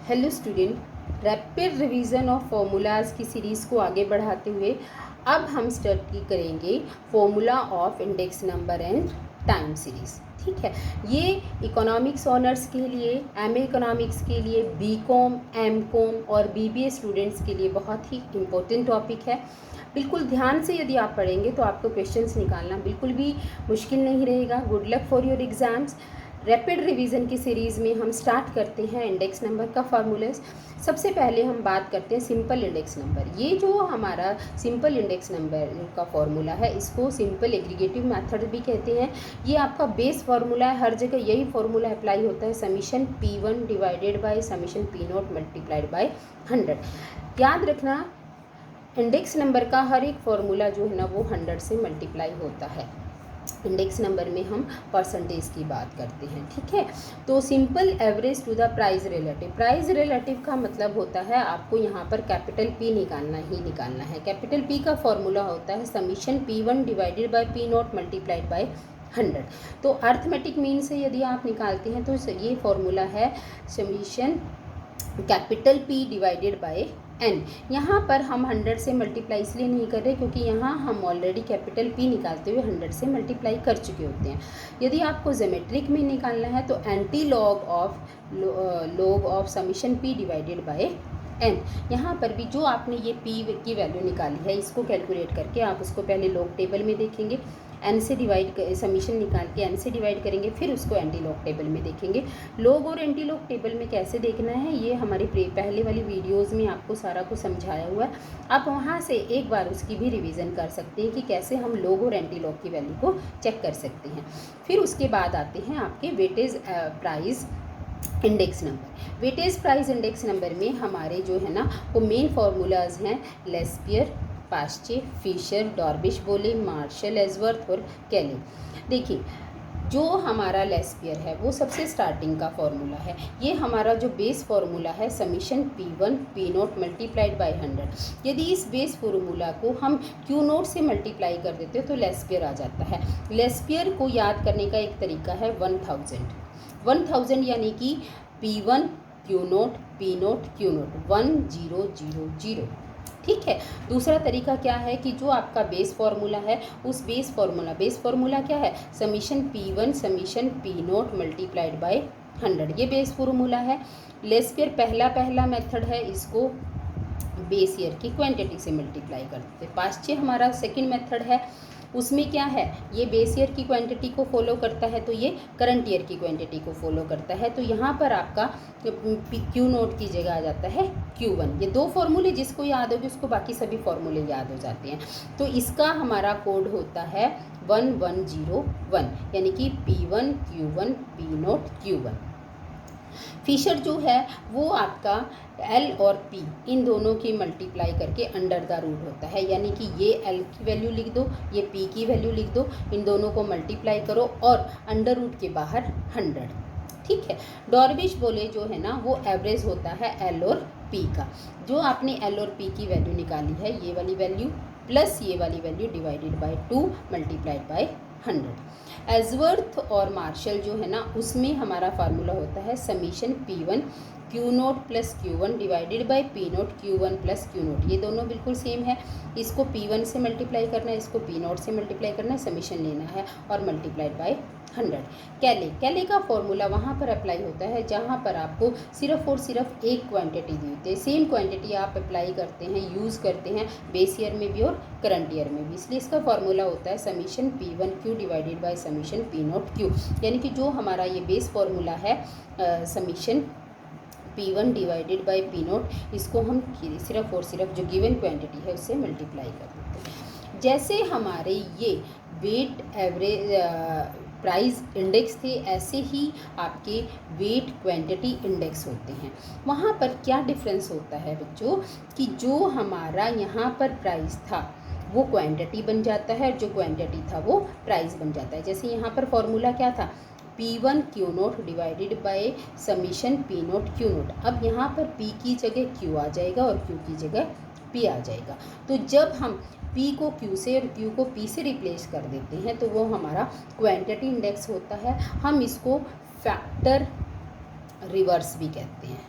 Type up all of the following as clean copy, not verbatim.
Hello student, rapid revision of formulas की series को आगे बढ़ाते हुए अब हम स्टडी करेंगे formula of index number and time series. ठीक है, ये इकोनॉमिक्स ऑनर्स के लिए, एमए इकोनॉमिक्स के लिए, बीकॉम, एमकॉम और बीबीए स्टूडेंट्स के लिए बहुत ही इम्पोर्टेंट टॉपिक है। बिल्कुल ध्यान से यदि आप पढ़ेंगे तो आपको क्वेश्चंस निकालना बिल्कुल भी मुश्किल नहीं रहेगा। Good luck for your exams. Rapid revision की सीरीज़ में हम स्टार्ट करते हैं इंडेक्स नंबर का फार्मूलाज। सबसे पहले हम बात करते हैं सिंपल इंडेक्स नंबर। ये जो हमारा सिंपल इंडेक्स नंबर का फार्मूला है, इसको सिंपल एग्रीगेटिव मेथड भी कहते हैं। ये आपका बेस फार्मूला है, हर जगह यही फार्मूला अप्लाई होता है, summation P1 divided by summation P0 multiplied by 100। याद रखना, इंडेक्स नंबर का हर एक फार्मूला जो है ना वो 100 से मल्टीप्लाई होता है। इंडेक्स नंबर में हम परसेंटेज की बात करते हैं। ठीक है, तो simple average to the price relative. Price relative का मतलब होता है आपको यहाँ पर कैपिटल P निकालना ही निकालना है। कैपिटल P का फॉर्मूला होता है summation P1 divided by P0 multiplied by 100। तो अर्थमेटिक मीन से यदि आप निकालते हैं तो ये फॉर्मूला है summation capital P divided by n। यहाँ पर हम 100 से मल्टीप्लाई इसलिए नहीं कर रहे क्योंकि यहाँ हम ऑलरेडी कैपिटल P निकालते हुए 100 से मल्टीप्लाई कर चुके होते हैं। यदि आपको ज्योमेट्रिक में निकालना है तो anti log of summation P divided by n। यहाँ पर भी जो आपने ये P की वैल्यू निकाली है, इसको कैलकुलेट करके आप उसको पहले लॉग टेबल में देखेंगे, n से डिवाइड समीशन निकाल के n से डिवाइड करेंगे, फिर उसको एंटी लॉग टेबल में देखेंगे। लॉग और एंटी लॉग टेबल में कैसे देखना है ये हमारे पहले वाली वीडियोस में आपको सारा कुछ समझाया हुआ है। आप वहाँ से एक बार उसकी भी रिवीजन कर सकते हैं कि कैसे हम लॉग और एंटी लॉग की वैल्यू को चेक कर सकते हैं। फिर उसके बाद आते हैं आपके weightage price index number. Weightage price index number में हमारे जो है ना वो मेन फार्मूलाज हैं लेस्पियर, पास्चे, फिशर, डॉर्बिश बोले, मार्शल, एजवर्थ और कैले। देखिए, जो हमारा लेस्पियर है वो सबसे स्टार्टिंग का फॉर्मूला है। ये हमारा जो बेस फार्मूला है summation P1 P0 multiplied by 100। यदि इस बेस फार्मूला को हम Q0 से मल्टीप्लाई कर देते हो तो लेस्पियर आ जाता है। लेस्पियर को याद करने का एक तरीका है 1000 यानी कि P1 Q0 P0 Q0 1000। ठीक है, दूसरा तरीका क्या है कि जो आपका बेस फार्मूला है उस बेस फार्मूला क्या है summation P1 summation P0 multiplied by 100। ये बेस फार्मूला है। लेस्पियर पहला मेथड है, इसको बेस ईयर की क्वांटिटी से मल्टीप्लाई कर देते हैं। पास्चे हमारा सेकंड मेथड है, उसमें क्या है ये बेस ईयर की क्वांटिटी को फॉलो करता है तो ये करंट ईयर की क्वांटिटी को फॉलो करता है। तो यहाँ पर आपका Q0 की जगह आ जाता है Q1। ये दो फॉर्मूले जिसको याद होगी उसको बाकी सभी फॉर्मूले याद हो जाते हैं। तो इसका हमारा कोड होता है 1101 यानी कि P1 Q1 P0 Q1। Fisher जो है वो आपका L और P इन दोनों की मल्टीप्लाई करके अंडर द रूट होता है, यानी कि ये L की वैल्यू लिख दो, ये P की वैल्यू लिख दो, इन दोनों को मल्टीप्लाई करो और अंडर रूट के बाहर 100। ठीक है, डॉर्बिश बोले जो है ना वो एवरेज होता है L और P का। जो आपने L और P की वैल्यू निकाली है, ये वाली वैल्यू प्लस ये वाली value divided by 2 multiplied by 100। Edgeworth और मार्शल जो है ना उसमें हमारा फार्मूला होता है summation P1 Q0 plus Q1 divided by P0 Q1 plus Q0। ये दोनों बिल्कुल सेम है। इसको P1 से मल्टीप्लाई करना है, इसको P0 से मल्टीप्लाई करना है, समीशन लेना है और मल्टीप्लाइड बाय 100। कैले का फॉर्मूला वहाँ पर अप्लाई होता है जहाँ पर आपको सिर्फ और सिर्फ एक क्वांटिटी दी होती है। सेम क्वांटिटी आप अप्लाई करते हैं, यूज़ करते हैं बेस ईयर में भी और करंट ईयर में भी, इसलिए इसका फॉर्मूला होता है summation P1 Q divided by summation P0 Q। यानी कि जो हमारा ये बेस फॉर्मूला है summation P1 divided by P0, इसको हम सिर्फ और सिर्फ जो गिवन क्वांटिटी है उससे मल्टीप्लाई कर देते हैं। जैसे हमारे ये वेट एवरेज प्राइस इंडेक्स थे, ऐसे ही आपके वेट क्वांटिटी इंडेक्स होते हैं। वहाँ पर क्या डिफरेंस होता है बच्चों कि जो हमारा यहाँ पर प्राइस था वो क्वांटिटी बन जाता है, जो क्वांटिटी था वो प्राइस बन जाता है। जैसे यहाँ पर फॉर्मूला क्या था P1 Q0 divided by summation P0 Q0। अब यहाँ पर P की जगह Q आ जाएगा और Q की जगह P आ जाएगा। तो जब हम P को Q से और Q को P से रिप्लेस कर देते हैं तो वो हमारा क्वांटिटी इंडेक्स होता है। हम इसको फैक्टर रिवर्स भी कहते हैं।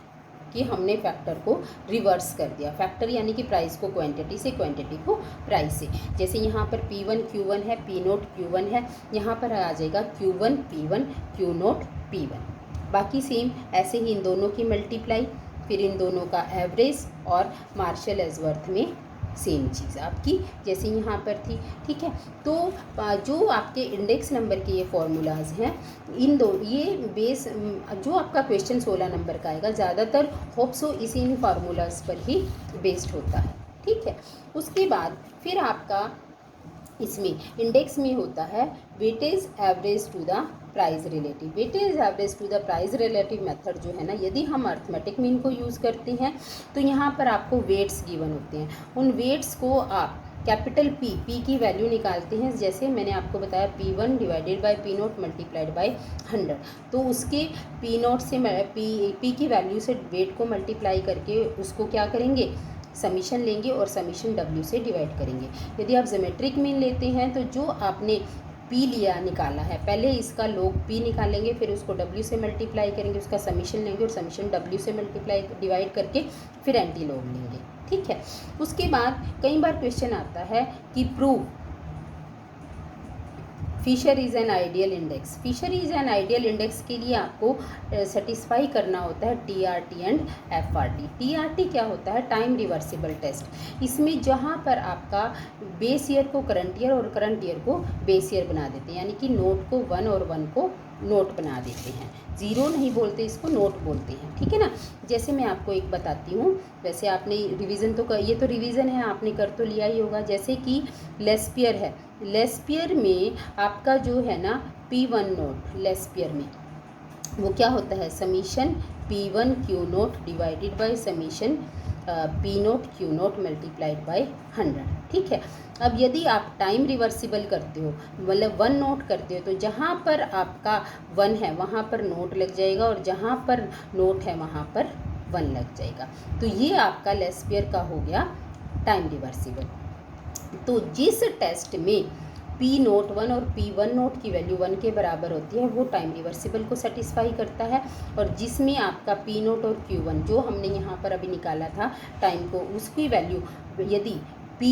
कि हमने फैक्टर को रिवर्स कर दिया। फैक्टर यानी कि प्राइस को क्वांटिटी से, क्वांटिटी को प्राइस से। जैसे यहाँ पर P1 Q1 है, P नोट Q1 है, यहाँ पर आ जाएगा Q1 P1, Q note P1। बाकी सेम ऐसे ही इन दोनों की मल्टीप्लाई, फिर इन दोनों का एवरेज, और मार्शल एजवर्थ में सेम चीज़ आपकी जैसे यहाँ पर थी। ठीक है, तो जो आपके इंडेक्स नंबर के ये फॉर्मूलाज हैं, इन दो ये बेस जो आपका क्वेश्चन 16 नंबर का आएगा, ज़्यादातर होप्सो इसी इन फार्मूलाज पर ही बेस्ड होता है। ठीक है, उसके बाद फिर आपका इसमें इंडेक्स में होता है weightage average to the price relative. Weightage average to the price relative method जो है ना, यदि हम अर्थमेटिक मीन को यूज़ करते हैं तो यहाँ पर आपको वेट्स गिवन होते हैं। उन वेट्स को आप कैपिटल पी की वैल्यू निकालते हैं। जैसे मैंने आपको बताया P1 divided by P note multiplied by 100, तो उसके P नोट से P की वैल्यू से वेट को मल्टीप्लाई करके उसको क्या करेंगे, समीशन लेंगे और समीशन W से डिवाइड करेंगे। यदि आप ज्योमेट्रिक मीन लेते हैं तो जो आपने P लिया निकाला है, पहले इसका log P निकालेंगे, फिर उसको W से मल्टीप्लाई करेंगे, उसका समीशन लेंगे और समीशन W से मल्टीप्लाई डिवाइड करके फिर एंटी लॉग लेंगे। ठीक है, उसके बाद कई बार क्वेश्चन आता है कि prove Fisher is an ideal index. Fisher is an ideal index के लिए आपको सेटिस्फाई करना होता है TRT एंड FRT। TRT क्या होता है, टाइम रिवर्सिबल टेस्ट। इसमें जहाँ पर आपका बेस ईयर को करंट ईयर और करंट ईयर को बेस ईयर बना देते हैं, यानी कि नोट को 1 और 1 को नोट बना देते हैं। ज़ीरो नहीं बोलते, इसको नोट बोलते हैं। ठीक है ना, जैसे मैं आपको एक बताती हूँ, वैसे आपने रिवीजन तो ये तो रिवीजन है, आपने कर तो लिया ही होगा। जैसे कि लेस्पियर है, लेस्पियर में आपका जो है ना P1 नोट, लेस्पियर में वो क्या होता है, summation P1 Q note divided by summation P note Q note multiplied by 100। ठीक है, अब यदि आप टाइम रिवर्सिबल करते हो, मतलब 1 नोट करते हो, तो जहाँ पर आपका 1 है वहाँ पर नोट लग जाएगा और जहाँ पर नोट है वहाँ पर 1 लग जाएगा। तो ये आपका लेस्पियर का हो गया टाइम रिवर्सिबल। तो जिस टेस्ट में P नोट 1 और P1 नोट की वैल्यू 1 के बराबर होती है वो टाइम रिवर्सिबल को सेटिस्फाई करता है, और जिसमें आपका P नोट और Q1 जो हमने यहाँ पर अभी निकाला था टाइम को, उसकी वैल्यू यदि P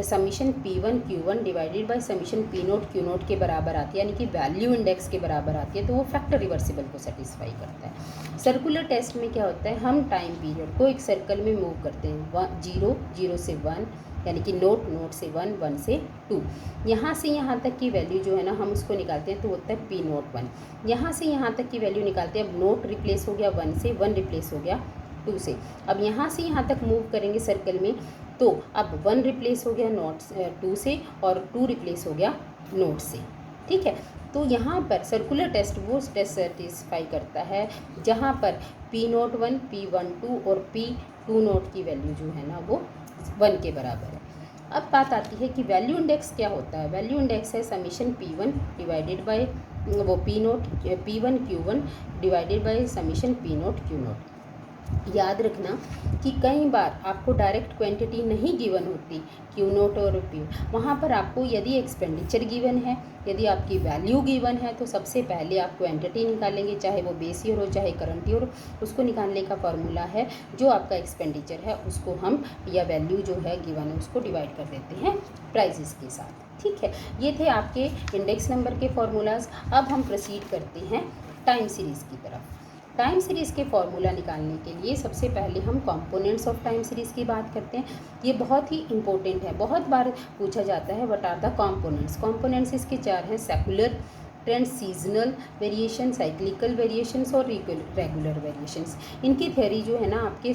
summation P1 Q1 divided by summation P note Q note के बराबर आती है, यानी कि वैल्यू इंडेक्स के बराबर आती है, तो वो फैक्टर रिवर्सिबल को सेटिस्फाई करता है। सर्कुलर टेस्ट में क्या होता है, हम टाइम पीरियड को एक सर्कल में मूव करते हैं, 0 0 से 1, यानी कि नोट नोट से 1 1 से 2, यहाँ से यहाँ तक की वैल्यू जो है ना हम उसको निकालते हैं, तो होता है P नोट 1। यहाँ से यहाँ तक की वैल्यू निकालते हैं, अब नोट रिप्लेस हो गया 1 से, 1 रिप्लेस हो गया 2 से। अब यहाँ से यहाँ तक मूव करेंगे सर्कल में, तो अब 1 रिप्लेस हो गया नोट 2 से और 2 रिप्लेस हो गया नोट से। ठीक है, तो यहाँ पर सर्कुलर टेस्ट वो टेस्ट सेटिस्फाई करता है जहाँ पर P नोट 1 P12 और P2 नोट की वैल्यू जो है ना वो 1 के बराबर है। अब बात आती है कि वैल्यू इंडेक्स क्या होता है। वैल्यू इंडेक्स है समीशन P1 डिवाइडेड बाय वो P1 Q1 divided by summation P note Q note. याद रखना कि कई बार आपको डायरेक्ट क्वांटिटी नहीं गिवन होती Q नोट और P, वहाँ पर आपको यदि एक्सपेंडिचर गिवन है, यदि आपकी वैल्यू गिवन है, तो सबसे पहले आप क्वांटिटी निकालेंगे, चाहे वो बेस ईयर हो चाहे करंट ईयर हो। उसको निकालने का फॉर्मूला है जो आपका एक्सपेंडिचर है उसको हम, या वैल्यू जो है गिवन है उसको डिवाइड कर देते हैं प्राइजेस के साथ। ठीक है, ये थे आपके इंडेक्स नंबर के फॉर्मूलाज। अब हम प्रोसीड करते हैं टाइम सीरीज़ की तरफ। टाइम सीरीज़ के फॉर्मूला निकालने के लिए सबसे पहले हम कंपोनेंट्स ऑफ टाइम सीरीज़ की बात करते हैं। ये बहुत ही इंपॉर्टेंट है, बहुत बार पूछा जाता है what are the components. Components इसके 4 हैं, secular trend, seasonal variation, cyclical variations irregular variations. इनकी थ्योरी जो है ना आपके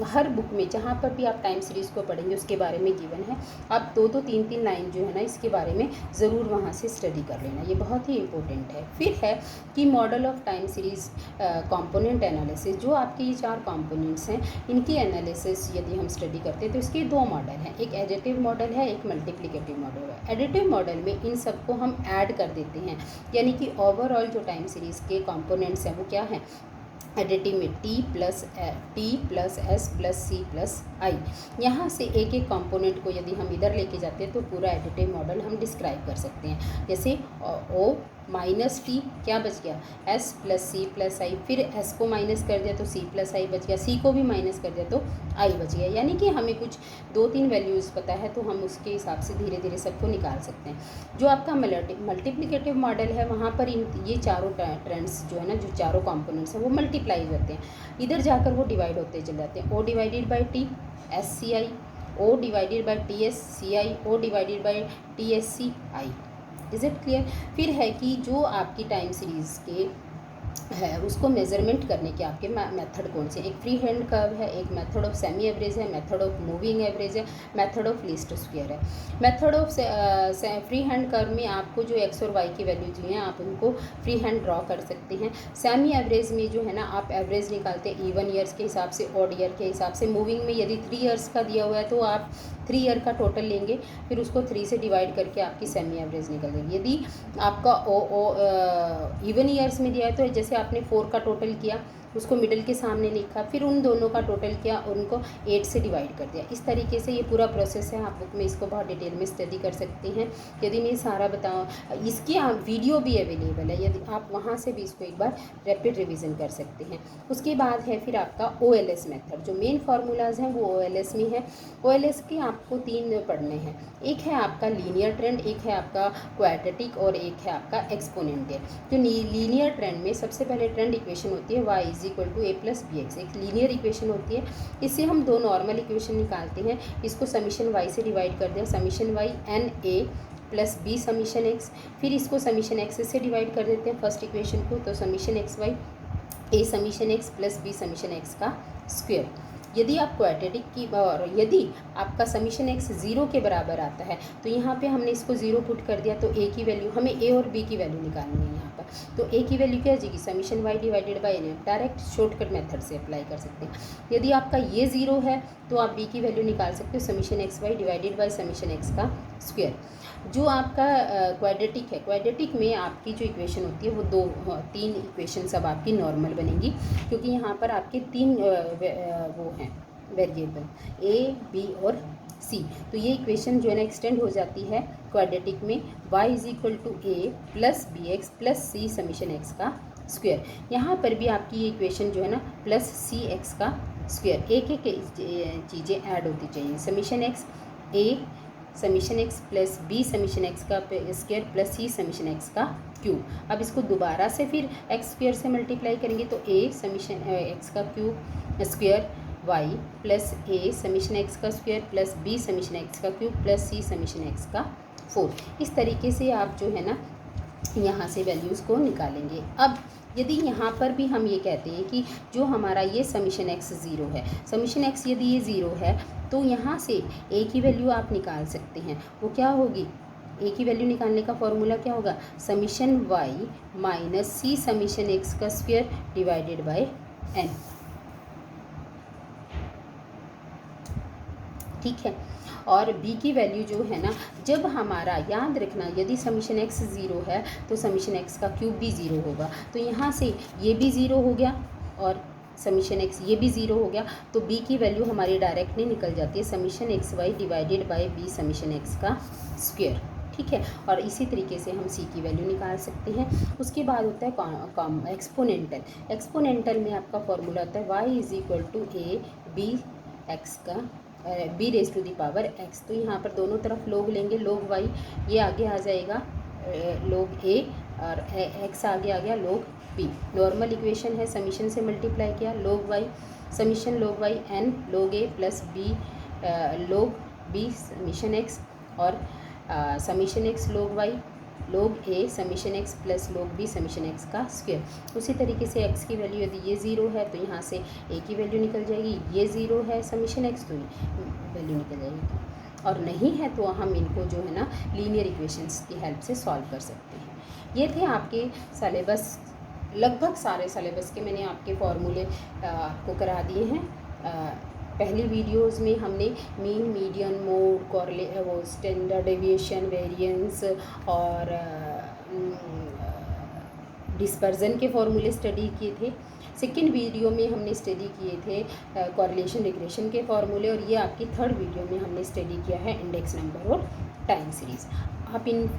हर बुक में जहाँ पर भी आप टाइम सीरीज़ को पढ़ेंगे उसके बारे में गिवन है। आप 2-2 3-3 लाइन जो है ना इसके बारे में ज़रूर वहाँ से स्टडी कर लेना, ये बहुत ही इंपॉर्टेंट है। फिर है कि model of time series component analysis. जो आपके ये 4 कंपोनेंट्स हैं इनकी एनालिसिस यदि हम स्टडी करते हैं तो इसके 2 मॉडल हैं, एक एडिटिव मॉडल है, एक मल्टीप्लिकेटिव मॉडल है। एडिटिव मॉडल में इन सबको हम ऐड कर देते हैं, यानी कि ओवरऑल जो टाइम सीरीज़ के कंपोनेंट्स हैं वो क्या हैं, एडिटिव में T plus S plus C plus I। यहाँ से एक एक कंपोनेंट को यदि हम इधर लेके जाते हैं तो पूरा एडिटिव मॉडल हम डिस्क्राइब कर सकते हैं। जैसे O माइनस टी क्या बच गया, एस प्लस सी प्लस आई, फिर एस को माइनस कर दिया तो सी प्लस आई बच गया, सी को भी माइनस कर दिया तो आई बच गया। यानी कि हमें कुछ 2-3 वैल्यूज़ पता है तो हम उसके हिसाब से धीरे धीरे सबको निकाल सकते हैं। जो आपका मल्टीप्लिकेटिव मॉडल है वहाँ पर ये चारों ट्रेंड्स जो है ना, जो चारों कॉम्पोनेंट्स हैं वो मल्टीप्लाई होते हैं, इधर जाकर वो डिवाइड होते चले जाते हैं। O divided by T S C I, O divided by T S C I, O divided by T S C I. Is it clear. फिर है कि जो आपकी टाइम सीरीज़ के है उसको मेजरमेंट करने के आपके मेथड कौन से, एक फ्री हैंड कर्व है, एक मेथड ऑफ सेमी एवरेज है, मेथड ऑफ मूविंग एवरेज है, मेथड ऑफ लीस्ट स्क्वायर है। Method of free hand curve में आपको जो एक्स और वाई की वैल्यू जो है आप उनको फ्री हैंड ड्रॉ कर सकते हैं। सेमी एवरेज में जो है ना आप एवरेज निकालते हैं इवन ईयर्स के हिसाब से, ऑड ईयर के हिसाब से। मूविंग में यदि 3 ईयर्स का दिया हुआ है तो आप 3 ईयर का टोटल लेंगे, फिर उसको 3 से डिवाइड करके आपकी सेमी एवरेज निकल जाएगी। यदि आपका इवन ईयर्स में दिया है तो जैसे आपने 4 का टोटल किया, उसको मिडल के सामने लिखा, फिर उन दोनों का टोटल किया और उनको 8 से डिवाइड कर दिया। इस तरीके से ये पूरा प्रोसेस है, आप बुक में इसको बहुत डिटेल में स्टडी कर सकते हैं। यदि मैं सारा बताऊँ, इसकी वीडियो भी अवेलेबल है, यदि आप वहाँ से भी इसको एक बार रैपिड रिवीजन कर सकते हैं। उसके बाद है फिर आपका OLS मेथड, जो मेन फार्मूलाज हैं वो OLS में है। OLS के आपको 3 पढ़ने हैं, एक है आपका लीनियर ट्रेंड, एक है आपका क्वाड्रेटिक और एक है आपका एक्सपोनेंशियल। जो लीनियर ट्रेंड में सबसे पहले ट्रेंड इक्वेशन होती है y = a + bx, एक लीनियर इक्वेशन होती है। इससे हम 2 नॉर्मल इक्वेशन निकालते हैं, इसको समीशन y से डिवाइड कर दिया, summation y n a + b summation x, फिर इसको समीशन x से डिवाइड कर देते हैं फर्स्ट इक्वेशन को, तो summation x y a summation x + b summation x का स्क्वायर। यदि आप क्वाड्रेटिक की और यदि आपका समीशन x 0 के बराबर आता है तो यहाँ पे हमने इसको 0 पुट कर दिया, तो a की वैल्यू, हमें a और b की वैल्यू निकालनी है यहाँ पर। तो a की वैल्यू क्या आ जाएगी, summation y divided by n, direct shortcut method से अप्लाई कर सकते हैं। यदि आपका ये 0 है तो आप b की वैल्यू निकाल सकते हो, summation xy divided by summation x का स्क्वायर। जो आपका क्वाड्रेटिक है, क्वाड्रेटिक में आपकी जो इक्वेशन होती है वो 3 इक्वेशन सब आपकी नॉर्मल बनेंगी, क्योंकि यहाँ पर आपके 3 वो हैं वेरिएबल a b और c। तो ये इक्वेशन जो है ना एक्सटेंड हो जाती है क्वाड्रेटिक में, y = a + bx + c summation x का स्क्वायर। यहाँ पर भी आपकी ये इक्वेशन जो है ना +cx का स्क्वायर, एक चीज़ें ऐड होती चाहिए, summation x a summation x + b summation x का स्क्वायर + c समीशन x का क्यूब। अब इसको दोबारा से फिर x स्क्वायर से मल्टीप्लाई करेंगे तो a समीशन x का cube square y + a summation x का स्क्वायर + b समीशन x का क्यूब + c समीशन x का 4। इस तरीके से आप जो है ना यहाँ से वैल्यूज़ को निकालेंगे। अब यदि यहाँ पर भी हम ये कहते हैं कि जो हमारा ये समीशन x 0 है, समीशन x यदि ये 0 है तो यहाँ से a की वैल्यू आप निकाल सकते हैं, वो क्या होगी, a की वैल्यू निकालने का फॉर्मूला क्या होगा, summation y - c summation x का स्क्वायर डिवाइडेड बाय n। ठीक है। और b की वैल्यू जो है ना, जब हमारा याद रखना यदि समीशन x 0 है तो समीशन x का क्यूब भी 0 होगा, तो यहाँ से ये भी 0 हो गया और समीशन x ये भी 0 हो गया, तो b की वैल्यू हमारी डायरेक्टली निकल जाती है, summation xy divided by b summation x का स्क्वायर। ठीक है। और इसी तरीके से हम c की वैल्यू निकाल सकते हैं। उसके बाद होता है एक्सपोनेंटल। एक्सपोनेंटल में आपका फॉर्मूला होता है y = a b x का b⁴ x। तो यहाँ पर दोनों तरफ लोग लेंगे, लोग y, ये आगे आ जाएगा लोग a और x आगे आ गया लोग b। नॉर्मल इक्वेशन है, समीशन से मल्टीप्लाई किया, लोग y समीशन लोग y n लोग a + b लोग b समीशन x और समीशन x लोग y लोग a समीशन x + लोग b समीशन x का स्क्वायर। उसी तरीके से x की वैल्यू यदि ये 0 है तो यहाँ से a की वैल्यू निकल जाएगी, ये 0 है समीशन x तो वैल्यू निकल जाएगी, और नहीं है तो हम इनको जो है ना लीनियर इक्वेशंस की हेल्प से सॉल्व कर सकते हैं। ये थे आपके सिलेबस, लगभग सारे सिलेबस के मैंने आपके फॉर्मूले आपको करा दिए हैं। पहली वीडियोस में हमने मीन, मीडियन, मोड, वो स्टैंडर्ड डेविएशन, वेरिएंस और डिस्पर्जन के फॉर्मूले स्टडी किए थे। सेकंड वीडियो में हमने स्टडी किए थे कॉरिलेशन रिग्रेशन के फॉर्मूले, और ये आपकी थर्ड वीडियो में हमने स्टडी किया है इंडेक्स नंबर और टाइम सीरीज़। आप इन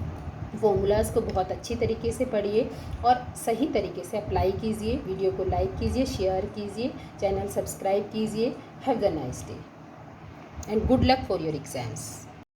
फॉर्मूलाज़ को बहुत अच्छी तरीके से पढ़िए और सही तरीके से अप्लाई कीजिए। वीडियो को लाइक कीजिए, शेयर कीजिए, चैनल सब्सक्राइब कीजिए। Have a nice day and good luck for your exams.